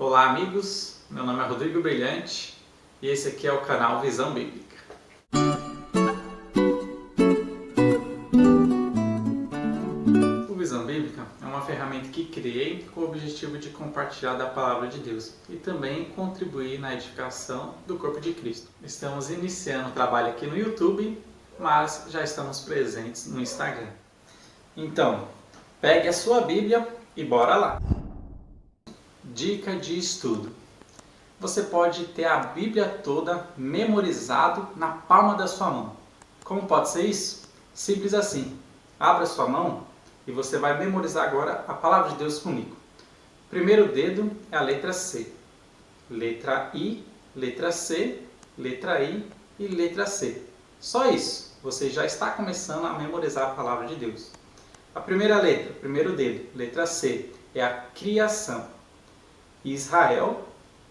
Olá amigos, meu nome é Rodrigo Brilhante e esse aqui é o canal Visão Bíblica. O Visão Bíblica é uma ferramenta que criei com o objetivo de compartilhar da Palavra de Deus e também contribuir na edificação do corpo de Cristo. Estamos iniciando o trabalho aqui no YouTube, mas já estamos presentes no Instagram. Então, pegue a sua Bíblia e bora lá! Dica de estudo. Você pode ter a Bíblia toda memorizado na palma da sua mão. Como pode ser isso? Simples assim. Abra sua mão e você vai memorizar agora a palavra de Deus comigo. Primeiro dedo é a letra C. Letra I, letra C, letra I e letra C. Só isso. Você já está começando a memorizar a palavra de Deus. A primeira letra, primeiro dedo, letra C, é a criação. Israel,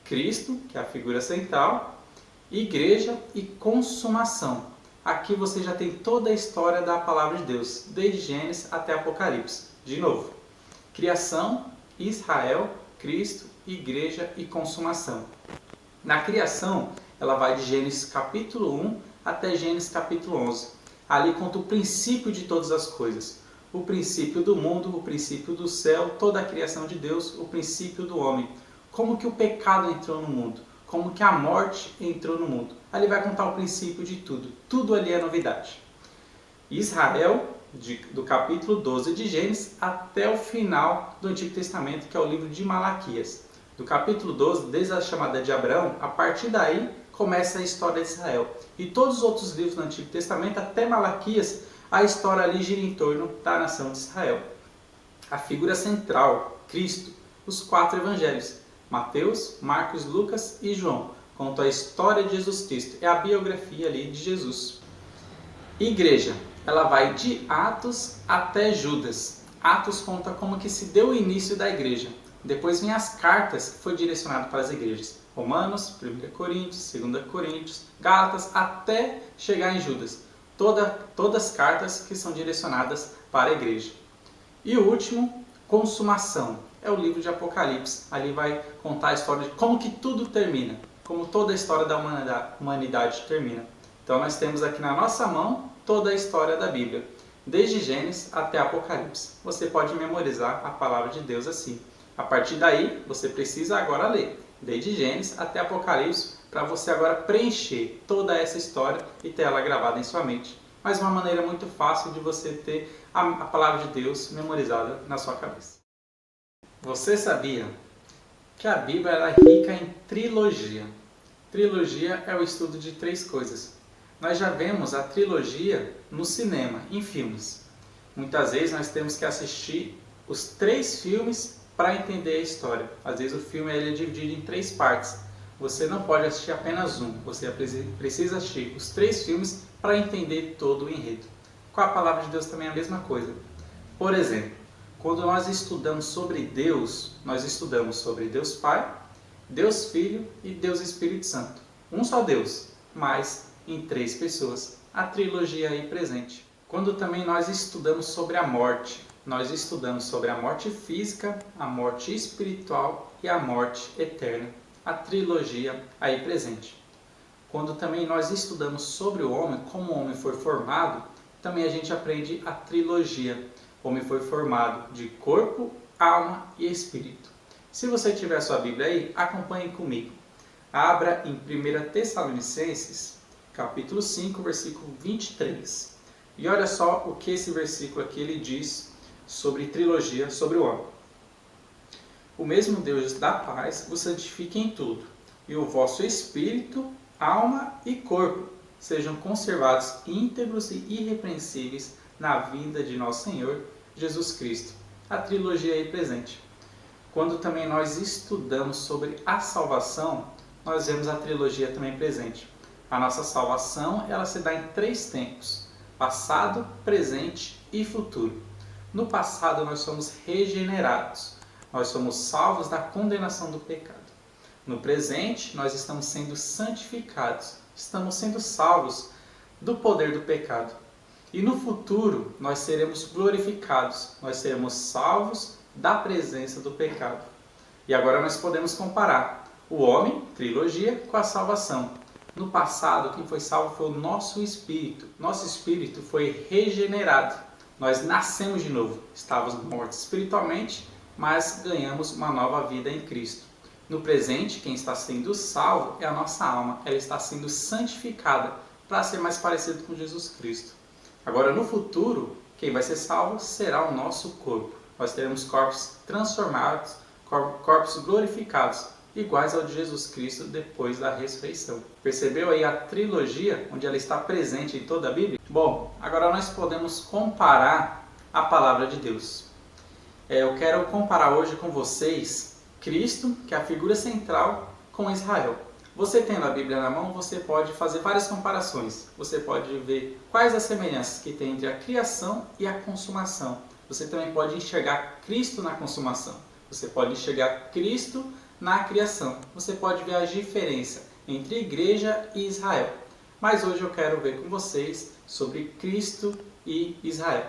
Cristo, que é a figura central, igreja e consumação. Aqui você já tem toda a história da palavra de Deus, desde Gênesis até Apocalipse. De novo, criação, Israel, Cristo, igreja e consumação. Na criação, ela vai de Gênesis capítulo 1 até Gênesis capítulo 11. Ali conta o princípio de todas as coisas. O princípio do mundo, o princípio do céu, toda a criação de Deus, o princípio do homem. Como que o pecado entrou no mundo, como que a morte entrou no mundo. Ali vai contar o princípio de tudo. Tudo ali é novidade. Israel, do capítulo 12 de Gênesis até o final do Antigo Testamento, que é o livro de Malaquias. Do capítulo 12, desde a chamada de Abraão, a partir daí começa a história de Israel. E todos os outros livros do Antigo Testamento, até Malaquias, a história ali gira em torno da nação de Israel. A figura central, Cristo, os 4 evangelhos, Mateus, Marcos, Lucas e João, contam a história de Jesus Cristo, é a biografia ali de Jesus. Igreja, ela vai de Atos até Judas. Atos conta como que se deu o início da igreja. Depois vem as cartas que foi direcionado para as igrejas. Romanos, 1 Coríntios, 2 Coríntios, Gálatas, até chegar em Judas. Todas as cartas que são direcionadas para a igreja. E o último, consumação, é o livro de Apocalipse. Ali vai contar a história de como que tudo termina, como toda a história da humanidade termina. Então nós temos aqui na nossa mão toda a história da Bíblia, desde Gênesis até Apocalipse. Você pode memorizar a palavra de Deus assim. A partir daí, você precisa agora ler, desde Gênesis até Apocalipse, para você agora preencher toda essa história e ter ela gravada em sua mente. Mas uma maneira muito fácil de você ter a palavra de Deus memorizada na sua cabeça. Você sabia que a Bíblia é rica em trilogia? Trilogia é o estudo de 3 coisas. Nós já vemos a trilogia no cinema, em filmes. Muitas vezes nós temos que assistir os 3 filmes para entender a história. Às vezes o filme é dividido em 3 partes. Você não pode assistir apenas um, você precisa assistir os 3 filmes para entender todo o enredo. Com a palavra de Deus também é a mesma coisa. Por exemplo, quando nós estudamos sobre Deus, nós estudamos sobre Deus Pai, Deus Filho e Deus Espírito Santo. Um só Deus, mas em 3 pessoas. A trilogia aí presente. Quando também nós estudamos sobre a morte, nós estudamos sobre a morte física, a morte espiritual e a morte eterna. A trilogia aí presente. Quando também nós estudamos sobre o homem, como o homem foi formado, também a gente aprende a trilogia. O homem foi formado de corpo, alma e espírito. Se você tiver a sua Bíblia aí, acompanhe comigo. Abra em 1 Tessalonicenses, capítulo 5, versículo 23. E olha só o que esse versículo aqui ele diz sobre trilogia, sobre o homem. O mesmo Deus da paz vos santifique em tudo, e o vosso espírito, alma e corpo sejam conservados íntegros e irrepreensíveis na vinda de nosso Senhor Jesus Cristo. A trilogia aí presente. Quando também nós estudamos sobre a salvação, nós vemos a trilogia também presente. A nossa salvação, ela se dá em 3 tempos: passado, presente e futuro. No passado nós somos regenerados. Nós somos salvos da condenação do pecado. No presente, nós estamos sendo santificados. Estamos sendo salvos do poder do pecado. E no futuro, nós seremos glorificados. Nós seremos salvos da presença do pecado. E agora nós podemos comparar o homem, trilogia, com a salvação. No passado, quem foi salvo foi o nosso espírito. Nosso espírito foi regenerado. Nós nascemos de novo. Estávamos mortos espiritualmente, mas ganhamos uma nova vida em Cristo. No presente, quem está sendo salvo é a nossa alma. Ela está sendo santificada para ser mais parecido com Jesus Cristo. Agora, no futuro, quem vai ser salvo será o nosso corpo. Nós teremos corpos transformados, corpos glorificados, iguais ao de Jesus Cristo depois da ressurreição. Percebeu aí a trilogia, onde ela está presente em toda a Bíblia? Bom, agora nós podemos comparar a palavra de Deus. Eu quero comparar hoje com vocês Cristo, que é a figura central, com Israel. Você tendo a Bíblia na mão, você pode fazer várias comparações. Você pode ver quais as semelhanças que tem entre a criação e a consumação. Você também pode enxergar Cristo na consumação. Você pode enxergar Cristo na criação. Você pode ver a diferença entre igreja e Israel. Mas hoje eu quero ver com vocês sobre Cristo e Israel.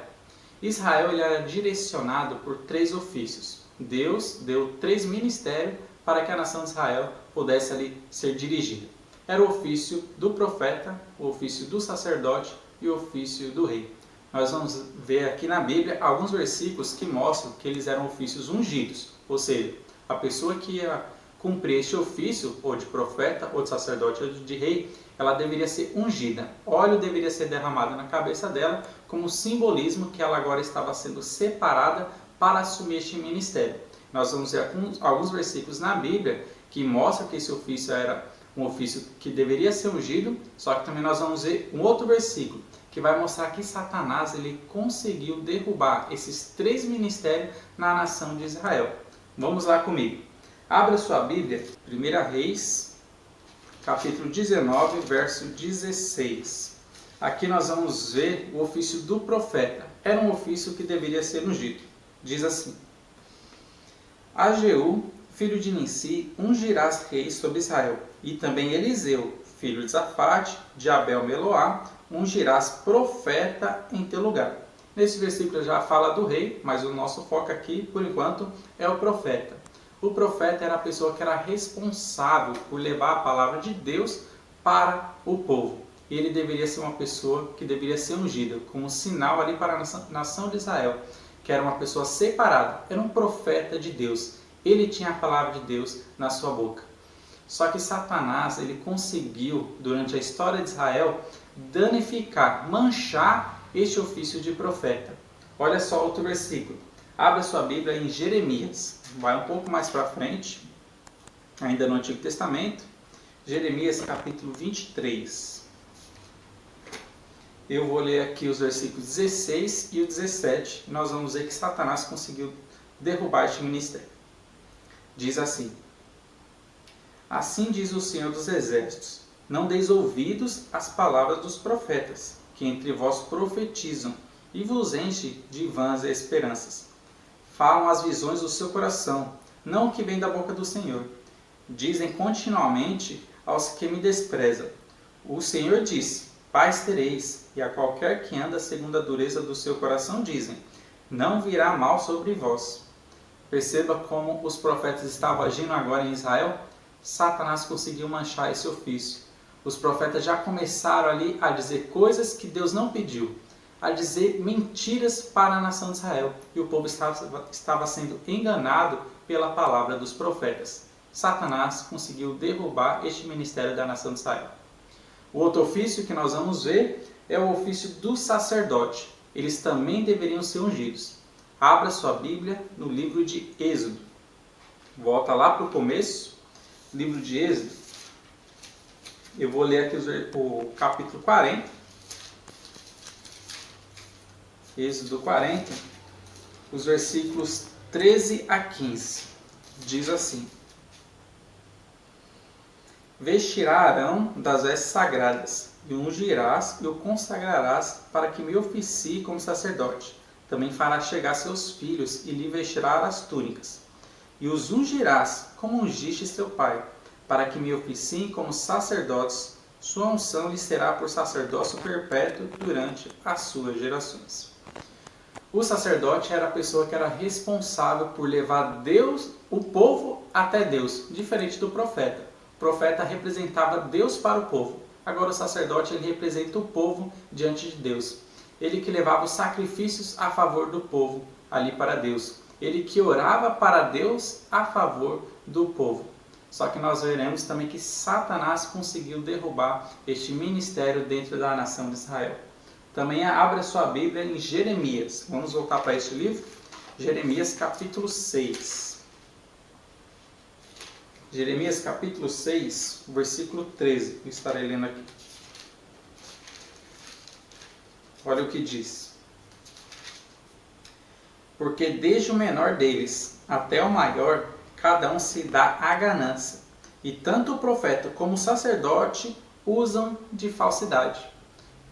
Israel ele era direcionado por 3 ofícios. Deus deu 3 ministérios para que a nação de Israel pudesse ali ser dirigida. Era o ofício do profeta, o ofício do sacerdote e o ofício do rei. Nós vamos ver aqui na Bíblia alguns versículos que mostram que eles eram ofícios ungidos. Ou seja, a pessoa que ia cumprir este ofício, ou de profeta, ou de sacerdote, ou de rei, ela deveria ser ungida. Óleo deveria ser derramado na cabeça dela, como simbolismo que ela agora estava sendo separada para assumir este ministério. Nós vamos ver alguns versículos na Bíblia que mostram que esse ofício era um ofício que deveria ser ungido, só que também nós vamos ver um outro versículo que vai mostrar que Satanás ele conseguiu derrubar esses 3 ministérios na nação de Israel. Vamos lá comigo. Abra sua Bíblia, 1 Reis, capítulo 19, verso 16. Aqui nós vamos ver o ofício do profeta. Era um ofício que deveria ser ungido. Diz assim: A Jeú, filho de Nissi, ungirás rei sobre Israel, e também Eliseu, filho de Safate, de Abel-Meloá, ungirás profeta em teu lugar. Nesse versículo já fala do rei, mas o nosso foco aqui, por enquanto, é o profeta. O profeta era a pessoa que era responsável por levar a palavra de Deus para o povo. E ele deveria ser uma pessoa que deveria ser ungida, como um sinal ali para a nação de Israel, que era uma pessoa separada, era um profeta de Deus. Ele tinha a palavra de Deus na sua boca. Só que Satanás, ele conseguiu, durante a história de Israel, danificar, manchar este ofício de profeta. Olha só outro versículo. Abra sua Bíblia em Jeremias. Vai um pouco mais para frente, ainda no Antigo Testamento. Jeremias capítulo 23. Eu vou ler aqui os versículos 16 e o 17. E nós vamos ver que Satanás conseguiu derrubar este ministério. Diz assim: Assim diz o Senhor dos Exércitos: Não deis ouvidos às palavras dos profetas, que entre vós profetizam, e vos enche de vãs esperanças. Falam as visões do seu coração, não o que vem da boca do Senhor. Dizem continuamente aos que me desprezam: O Senhor disse, paz tereis, e a qualquer que anda segundo a dureza do seu coração dizem, não virá mal sobre vós. Perceba como os profetas estavam agindo agora em Israel. Satanás conseguiu manchar esse ofício. Os profetas já começaram ali a dizer coisas que Deus não pediu, a dizer mentiras para a nação de Israel. E o povo estava sendo enganado pela palavra dos profetas. Satanás conseguiu derrubar este ministério da nação de Israel. O outro ofício que nós vamos ver é o ofício do sacerdote. Eles também deveriam ser ungidos. Abra sua Bíblia no livro de Êxodo. Volta lá para o começo, livro de Êxodo. Eu vou ler aqui o capítulo 40. Êxodo 40, os versículos 13 a 15. Diz assim: Vestirá Arão das vestes sagradas, e o ungirás e o consagrarás para que me oficie como sacerdote. Também fará chegar seus filhos e lhe vestirá as túnicas. E os ungirás como ungiste seu pai, para que me oficiem como sacerdotes. Sua unção lhe será por sacerdócio perpétuo durante as suas gerações. O sacerdote era a pessoa que era responsável por levar Deus, o povo até Deus, diferente do profeta. O profeta representava Deus para o povo. Agora o sacerdote ele representa o povo diante de Deus. Ele que levava os sacrifícios a favor do povo ali para Deus. Ele que orava para Deus a favor do povo. Só que nós veremos também que Satanás conseguiu derrubar este ministério dentro da nação de Israel. Também abra sua Bíblia em Jeremias. Vamos voltar para este livro? Jeremias capítulo 6. Jeremias capítulo 6, versículo 13. Eu estarei lendo aqui. Olha o que diz. Porque desde o menor deles até o maior, cada um se dá à ganância. E tanto o profeta como o sacerdote usam de falsidade.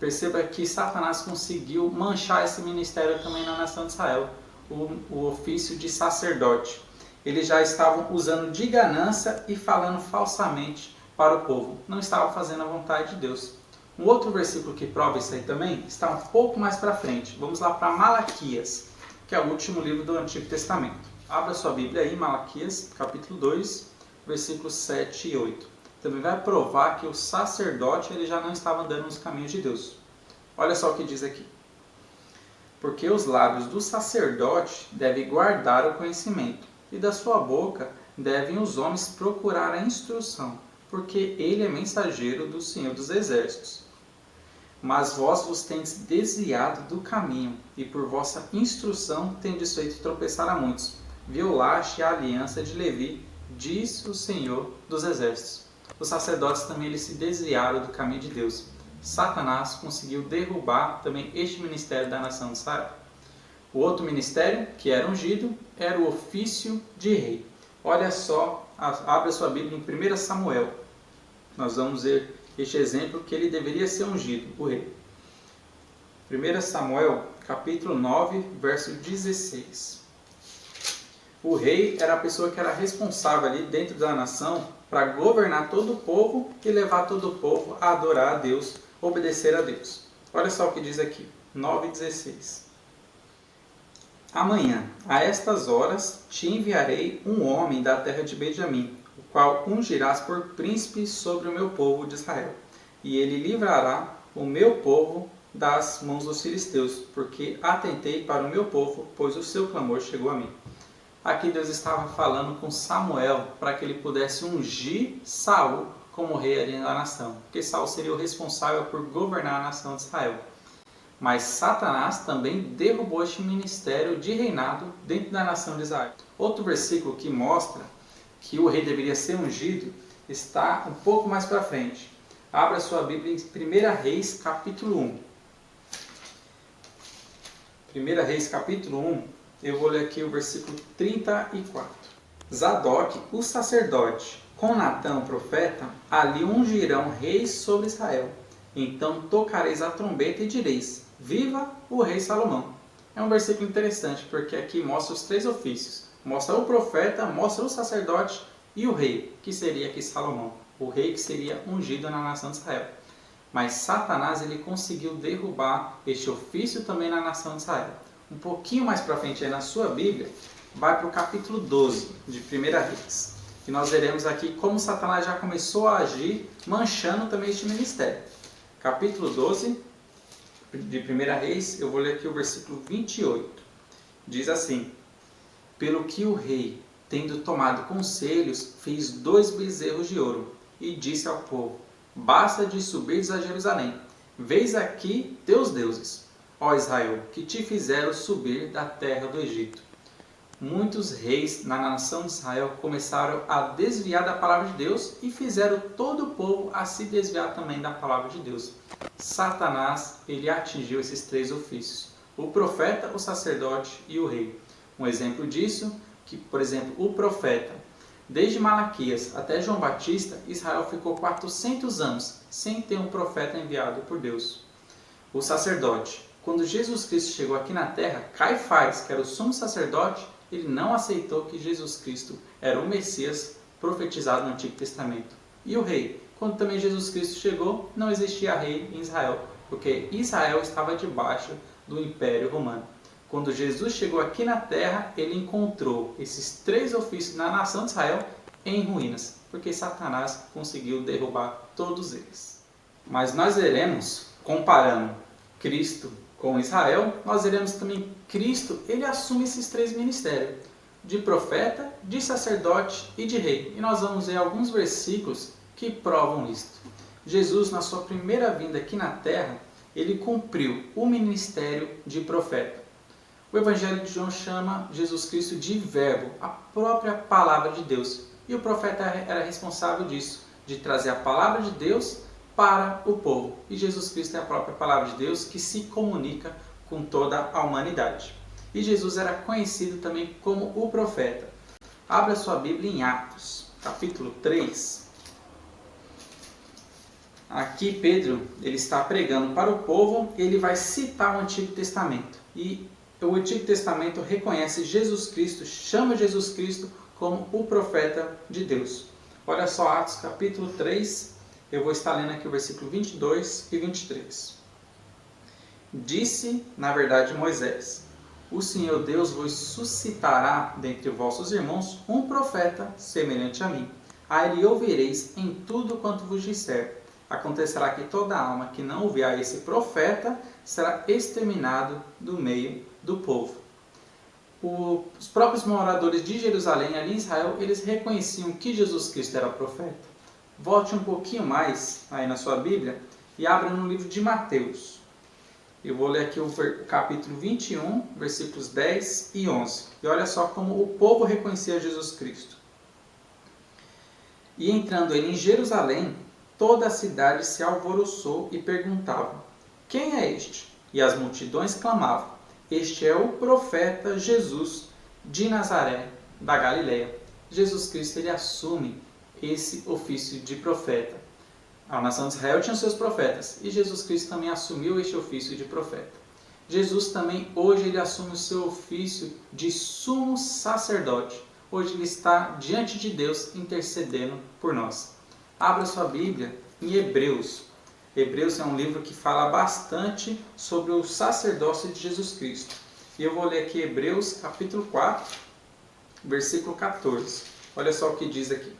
Perceba que Satanás conseguiu manchar esse ministério também na nação de Israel, o ofício de sacerdote. Eles já estavam usando de ganância e falando falsamente para o povo. Não estavam fazendo a vontade de Deus. Um outro versículo que prova isso aí também está um pouco mais para frente. Vamos lá para Malaquias, que é o último livro do Antigo Testamento. Abra sua Bíblia aí, Malaquias, capítulo 2, versículos 7 e 8. Também vai provar que o sacerdote ele já não estava andando nos caminhos de Deus. Olha só o que diz aqui. Porque os lábios do sacerdote devem guardar o conhecimento, e da sua boca devem os homens procurar a instrução, porque ele é mensageiro do Senhor dos Exércitos. Mas vós vos tendes desviado do caminho, e por vossa instrução tendes feito tropeçar a muitos. Violaste a aliança de Levi, diz o Senhor dos Exércitos. Os sacerdotes também eles se desviaram do caminho de Deus. Satanás conseguiu derrubar também este ministério da nação de Israel. O outro ministério, que era ungido, era o ofício de rei. Olha só, abra sua Bíblia em 1 Samuel. Nós vamos ver este exemplo que ele deveria ser ungido, o rei. 1 Samuel, capítulo 9, verso 16. O rei era a pessoa que era responsável ali dentro da nação para governar todo o povo e levar todo o povo a adorar a Deus, obedecer a Deus. Olha só o que diz aqui, 9:16. Amanhã, a estas horas, te enviarei um homem da terra de Benjamim, o qual ungirás por príncipe sobre o meu povo de Israel. E ele livrará o meu povo das mãos dos filisteus, porque atentei para o meu povo, pois o seu clamor chegou a mim. Aqui Deus estava falando com Samuel para que ele pudesse ungir Saul como rei ali da nação, porque Saul seria o responsável por governar a nação de Israel. Mas Satanás também derrubou este ministério de reinado dentro da nação de Israel. Outro versículo que mostra que o rei deveria ser ungido está um pouco mais para frente. Abra sua Bíblia em 1 Reis, capítulo 1. 1 Reis, capítulo 1, eu vou ler aqui o versículo 34. Zadok, o sacerdote, com Natã, o profeta, ali ungirão reis sobre Israel. Então tocareis a trombeta e direis: viva o rei Salomão. É um versículo interessante, porque aqui mostra os três ofícios. Mostra o profeta, mostra o sacerdote e o rei, que seria aqui Salomão. O rei que seria ungido na nação de Israel. Mas Satanás ele conseguiu derrubar este ofício também na nação de Israel. Um pouquinho mais para frente aí na sua Bíblia, vai para o capítulo 12 de 1 Reis. E nós veremos aqui como Satanás já começou a agir, manchando também este ministério. Capítulo 12 de 1 Reis, eu vou ler aqui o versículo 28. Diz assim: pelo que o rei, tendo tomado conselhos, fez 2 bezerros de ouro, e disse ao povo: basta de subires a Jerusalém, veis aqui teus deuses, ó Israel, que te fizeram subir da terra do Egito. Muitos reis na nação de Israel começaram a desviar da palavra de Deus e fizeram todo o povo a se desviar também da palavra de Deus. Satanás, ele atingiu esses 3 ofícios: o profeta, o sacerdote e o rei. Um exemplo disso, que, por exemplo, o profeta, desde Malaquias até João Batista, Israel ficou 400 anos sem ter um profeta enviado por Deus. O sacerdote, quando Jesus Cristo chegou aqui na terra, Caifás, que era o sumo sacerdote, ele não aceitou que Jesus Cristo era o Messias profetizado no Antigo Testamento. E o rei, quando também Jesus Cristo chegou, não existia rei em Israel, porque Israel estava debaixo do Império Romano. Quando Jesus chegou aqui na terra, ele encontrou esses 3 ofícios na nação de Israel em ruínas, porque Satanás conseguiu derrubar todos eles. Mas nós veremos, comparando Cristo com Israel, nós veremos também Cristo, ele assume esses 3 ministérios, de profeta, de sacerdote e de rei. E nós vamos ver alguns versículos que provam isto. Jesus, na sua primeira vinda aqui na terra, ele cumpriu o ministério de profeta. O Evangelho de João chama Jesus Cristo de Verbo, a própria palavra de Deus. E o profeta era responsável disso, de trazer a palavra de Deus para o povo. E Jesus Cristo é a própria palavra de Deus que se comunica com toda a humanidade. E Jesus era conhecido também como o profeta. Abra sua Bíblia em Atos, capítulo 3. Aqui Pedro ele está pregando para o povo, ele vai citar o Antigo Testamento. E o Antigo Testamento reconhece Jesus Cristo, chama Jesus Cristo como o profeta de Deus. Olha só Atos capítulo 3, eu vou estar lendo aqui o versículo 22 e 23. Disse, na verdade, Moisés: o Senhor Deus vos suscitará dentre vossos irmãos um profeta semelhante a mim. A ele ouvireis em tudo quanto vos disser. Acontecerá que toda alma que não ouvir a esse profeta será exterminado do meio do povo. Os próprios moradores de Jerusalém, ali em Israel, eles reconheciam que Jesus Cristo era profeta. Volte um pouquinho mais aí na sua Bíblia e abra no livro de Mateus. Eu vou ler aqui o capítulo 21, versículos 10 e 11. E olha só como o povo reconhecia Jesus Cristo. E entrando ele em Jerusalém, toda a cidade se alvoroçou e perguntava: quem é este? E as multidões clamavam: este é o profeta Jesus de Nazaré, da Galileia. Jesus Cristo ele assume esse ofício de profeta. A nação de Israel tinha seus profetas e Jesus Cristo também assumiu este ofício de profeta. Jesus também hoje ele assume o seu ofício de sumo sacerdote. Hoje ele está diante de Deus intercedendo por nós. Abra sua Bíblia em Hebreus. Hebreus é um livro que fala bastante sobre o sacerdócio de Jesus Cristo. E eu vou ler aqui Hebreus capítulo 4, versículo 14. Olha só o que diz aqui.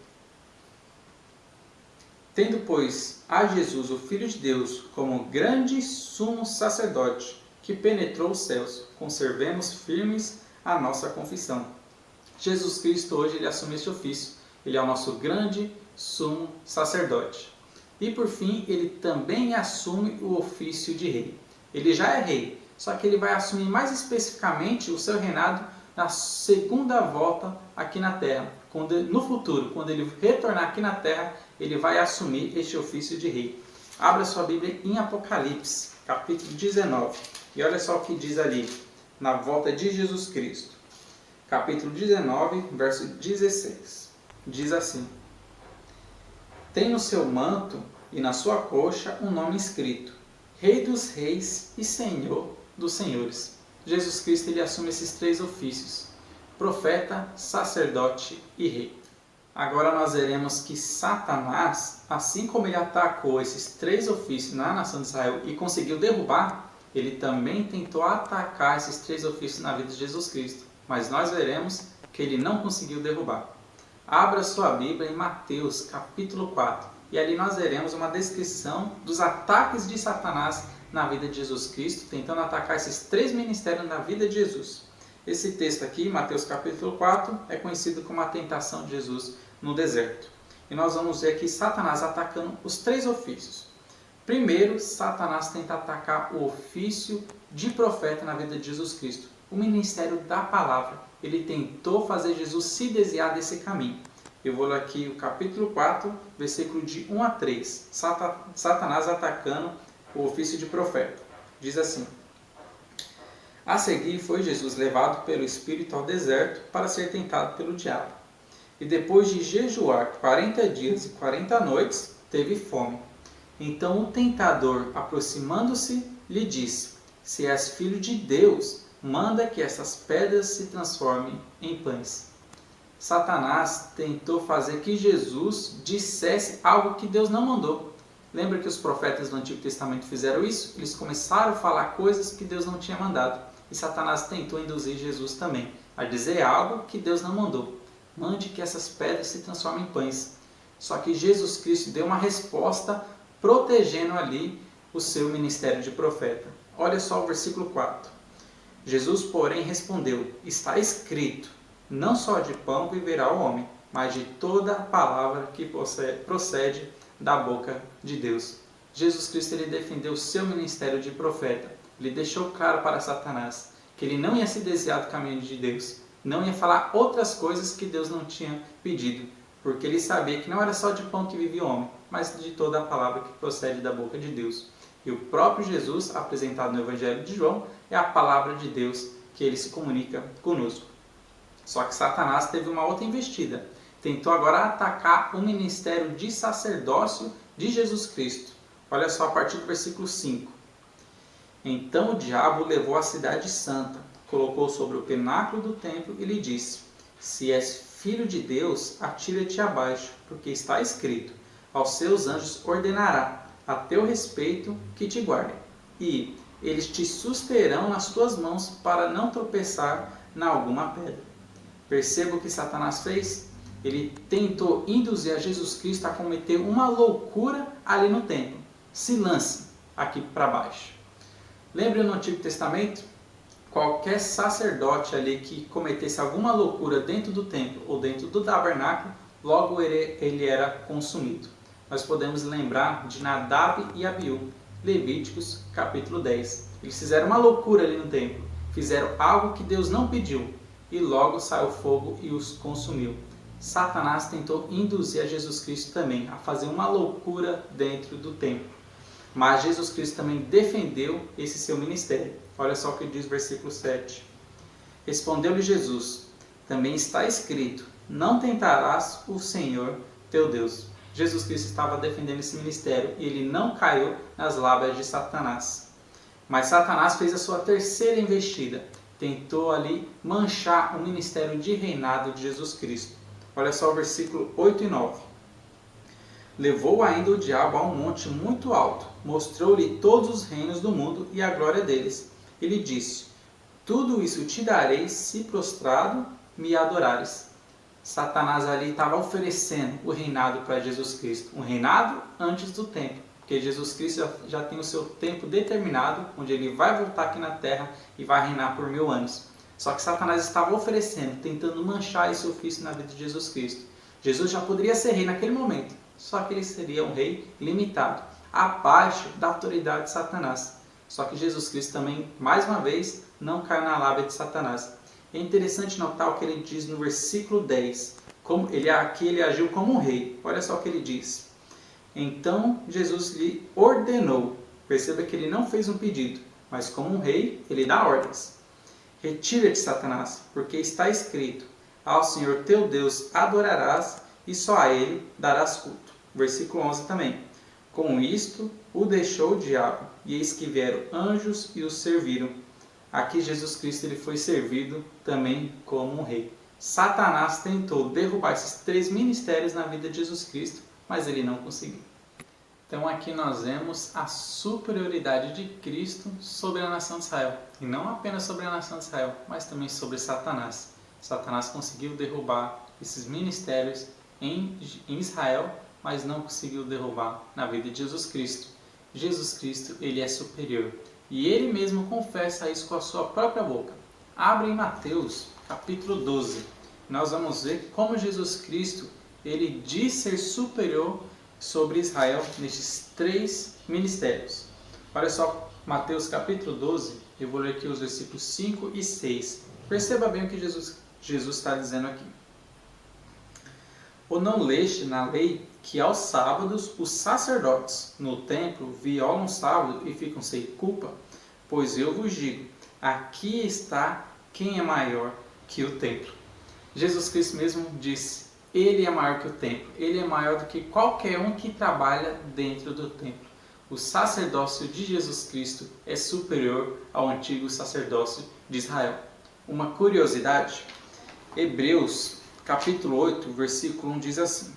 Tendo, pois, a Jesus, o Filho de Deus, como grande sumo sacerdote, que penetrou os céus, conservemos firmes a nossa confissão. Jesus Cristo hoje ele assume este ofício. Ele é o nosso grande sumo sacerdote. E por fim, ele também assume o ofício de rei. Ele já é rei, só que ele vai assumir mais especificamente o seu reinado na segunda volta aqui na terra. No futuro, quando ele retornar aqui na terra, ele vai assumir este ofício de rei. Abra sua Bíblia em Apocalipse, capítulo 19. E olha só o que diz ali, na volta de Jesus Cristo. Capítulo 19, verso 16. Diz assim: tem no seu manto e na sua coxa um nome escrito: Rei dos Reis e Senhor dos Senhores. Jesus Cristo ele assume esses 3 ofícios: profeta, sacerdote e rei. Agora nós veremos que Satanás, assim como ele atacou esses 3 ofícios na nação de Israel e conseguiu derrubar, ele também tentou atacar esses 3 ofícios na vida de Jesus Cristo. Mas nós veremos que ele não conseguiu derrubar. Abra sua Bíblia em Mateus capítulo 4 e ali nós veremos uma descrição dos ataques de Satanás na vida de Jesus Cristo, tentando atacar esses 3 ministérios na vida de Jesus. Esse texto aqui, Mateus capítulo 4, é conhecido como a tentação de Jesus no deserto. E nós vamos ver aqui Satanás atacando os 3 ofícios. Primeiro, Satanás tenta atacar o ofício de profeta na vida de Jesus Cristo, o ministério da palavra. Ele tentou fazer Jesus se desviar desse caminho. Eu vou ler aqui o capítulo 4, versículo de 1 a 3. Satanás atacando o ofício de profeta. Diz assim: a seguir foi Jesus levado pelo Espírito ao deserto para ser tentado pelo diabo. E depois de jejuar 40 dias e 40 noites, teve fome. Então o tentador, aproximando-se, lhe disse: se és filho de Deus, manda que essas pedras se transformem em pães. Satanás tentou fazer que Jesus dissesse algo que Deus não mandou. Lembra que os profetas do Antigo Testamento fizeram isso? Eles começaram a falar coisas que Deus não tinha mandado. e Satanás tentou induzir Jesus também a dizer algo que Deus não mandou. Mande que essas pedras se transformem em pães. Só que Jesus Cristo deu uma resposta protegendo ali o seu ministério de profeta. Olha só o versículo 4. Jesus, porém, respondeu: está escrito, não só de pão viverá o homem, mas de toda a palavra que procede da boca de Deus. Jesus Cristo ele defendeu o seu ministério de profeta. Ele deixou claro para Satanás que ele não ia se desviar do caminho de Deus, não ia falar outras coisas que Deus não tinha pedido, porque ele sabia que não era só de pão que vive o homem, mas de toda a palavra que procede da boca de Deus. E o próprio Jesus, apresentado no Evangelho de João, é a palavra de Deus que ele se comunica conosco. Só que Satanás teve uma outra investida. Tentou agora atacar o ministério de sacerdócio de Jesus Cristo. Olha só a partir do versículo 5. Então o diabo levou a cidade santa, colocou sobre o pináculo do templo e lhe disse: se és filho de Deus, atira-te abaixo, porque está escrito: aos seus anjos ordenará a teu respeito que te guardem, e eles te susterão nas tuas mãos para não tropeçar na alguma pedra. Perceba o que Satanás fez? Ele tentou induzir a Jesus Cristo a cometer uma loucura ali no templo. Se lance aqui para baixo. Lembra no Antigo Testamento? Qualquer sacerdote ali que cometesse alguma loucura dentro do templo ou dentro do tabernáculo, logo ele era consumido. Nós podemos lembrar de Nadab e Abiú, Levíticos capítulo 10. Eles fizeram uma loucura ali no templo, fizeram algo que Deus não pediu e logo saiu fogo e os consumiu. Satanás tentou induzir a Jesus Cristo também a fazer uma loucura dentro do templo. Mas Jesus Cristo também defendeu esse seu ministério. Olha só o que diz o versículo 7. Respondeu-lhe Jesus: também está escrito, não tentarás o Senhor teu Deus. Jesus Cristo estava defendendo esse ministério e ele não caiu nas lábias de Satanás. Mas Satanás fez a sua terceira investida. Tentou ali manchar o ministério de reinado de Jesus Cristo. Olha só o versículo 8 e 9. Levou ainda o diabo a um monte muito alto, mostrou-lhe todos os reinos do mundo e a glória deles. Ele disse: tudo isso te darei se prostrado me adorares. Satanás ali estava oferecendo o reinado para Jesus Cristo. Um reinado antes do tempo, porque Jesus Cristo já tem o seu tempo determinado, onde ele vai voltar aqui na terra e vai reinar por 1000 anos. Só que Satanás estava oferecendo, tentando manchar esse ofício na vida de Jesus Cristo. Jesus já poderia ser rei naquele momento, só que ele seria um rei limitado, abaixo da autoridade de Satanás. Só que Jesus Cristo também, mais uma vez, não caiu na lábia de Satanás. É interessante notar o que ele diz no versículo 10. Aqui ele agiu como um rei. Olha só o que ele diz. Então Jesus lhe ordenou. Perceba que ele não fez um pedido, mas como um rei, ele dá ordens. Retira-te, Satanás, porque está escrito: ao Senhor teu Deus adorarás e só a ele darás culto. Versículo 11 também. Com isto o deixou o diabo, e eis que vieram anjos e os serviram. Aqui Jesus Cristo ele foi servido também como um rei. Satanás tentou derrubar esses 3 ministérios na vida de Jesus Cristo, mas ele não conseguiu. Então aqui nós vemos a superioridade de Cristo sobre a nação de Israel. E não apenas sobre a nação de Israel, mas também sobre Satanás. Satanás conseguiu derrubar esses ministérios em Israel, mas não conseguiu derrubar na vida de Jesus Cristo. Jesus Cristo ele é superior. E ele mesmo confessa isso com a sua própria boca. Abre em Mateus capítulo 12. Nós vamos ver como Jesus Cristo ele diz ser superior sobre Israel nestes 3 ministérios. Olha só, Mateus capítulo 12, eu vou ler aqui os versículos 5 e 6. Perceba bem o que Jesus está dizendo aqui. Ou não leste na lei que aos sábados os sacerdotes no templo violam o sábado e ficam sem culpa? Pois eu vos digo, aqui está quem é maior que o templo. Jesus Cristo mesmo disse, ele é maior que o templo, ele é maior do que qualquer um que trabalha dentro do templo. O sacerdócio de Jesus Cristo é superior ao antigo sacerdócio de Israel. Uma curiosidade, Hebreus capítulo 8, versículo 1 diz assim: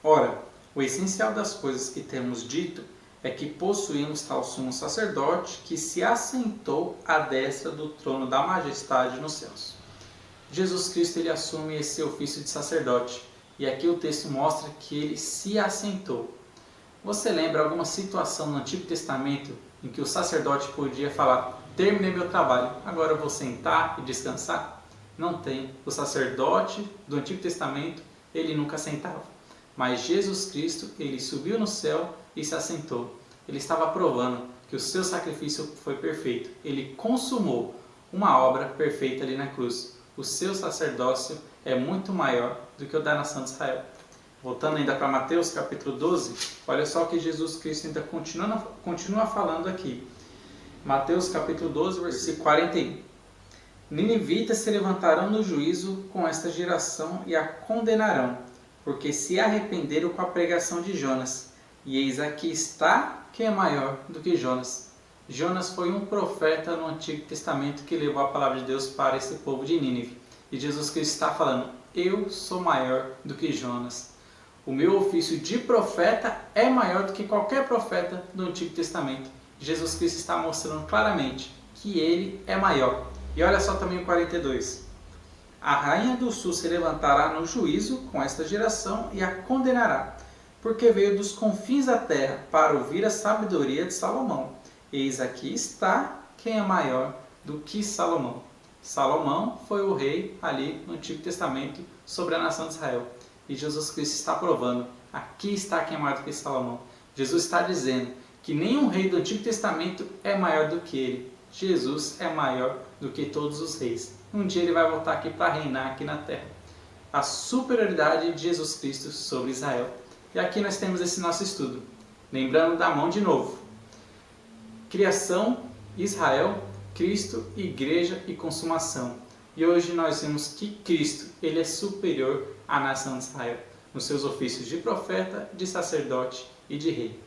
ora, o essencial das coisas que temos dito é que possuímos tal sumo sacerdote que se assentou à destra do trono da majestade nos céus. Jesus Cristo ele assume esse ofício de sacerdote, e aqui o texto mostra que ele se assentou. Você lembra alguma situação no Antigo Testamento em que o sacerdote podia falar: terminei meu trabalho, agora eu vou sentar e descansar? Não tem. O sacerdote do Antigo Testamento, ele nunca sentava. Mas Jesus Cristo, ele subiu no céu e se assentou. Ele estava provando que o seu sacrifício foi perfeito. Ele consumou uma obra perfeita ali na cruz. O seu sacerdócio é muito maior do que o da nação de Israel. Voltando ainda para Mateus capítulo 12, olha só o que Jesus Cristo ainda continua falando aqui. Mateus capítulo 12, versículo 41. Ninivitas se levantarão no juízo com esta geração e a condenarão, porque se arrependeram com a pregação de Jonas. E eis aqui está quem é maior do que Jonas. Jonas foi um profeta no Antigo Testamento que levou a palavra de Deus para esse povo de Nínive. E Jesus Cristo está falando: eu sou maior do que Jonas. O meu ofício de profeta é maior do que qualquer profeta do Antigo Testamento. Jesus Cristo está mostrando claramente que ele é maior. E olha só também o 42. A rainha do sul se levantará no juízo com esta geração e a condenará, porque veio dos confins da terra para ouvir a sabedoria de Salomão. Eis aqui está quem é maior do que Salomão. Salomão foi o rei ali no Antigo Testamento sobre a nação de Israel. E Jesus Cristo está provando: aqui está quem é maior do que Salomão. Jesus está dizendo que nenhum rei do Antigo Testamento é maior do que ele. Jesus é maior do que todos os reis. Um dia ele vai voltar aqui para reinar aqui na terra. A superioridade de Jesus Cristo sobre Israel. E aqui nós temos esse nosso estudo. Lembrando da mão de novo. Criação, Israel, Cristo, igreja e consumação. E hoje nós vemos que Cristo ele é superior à nação de Israel, nos seus ofícios de profeta, de sacerdote e de rei.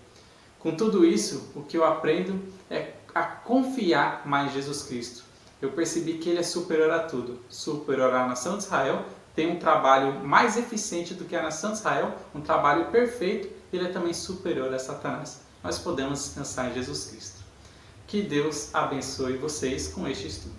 Com tudo isso, o que eu aprendo é a confiar mais em Jesus Cristo. Eu percebi que ele é superior a tudo, superior à nação de Israel, tem um trabalho mais eficiente do que a nação de Israel, um trabalho perfeito, ele é também superior a Satanás. Nós podemos descansar em Jesus Cristo. Que Deus abençoe vocês com este estudo.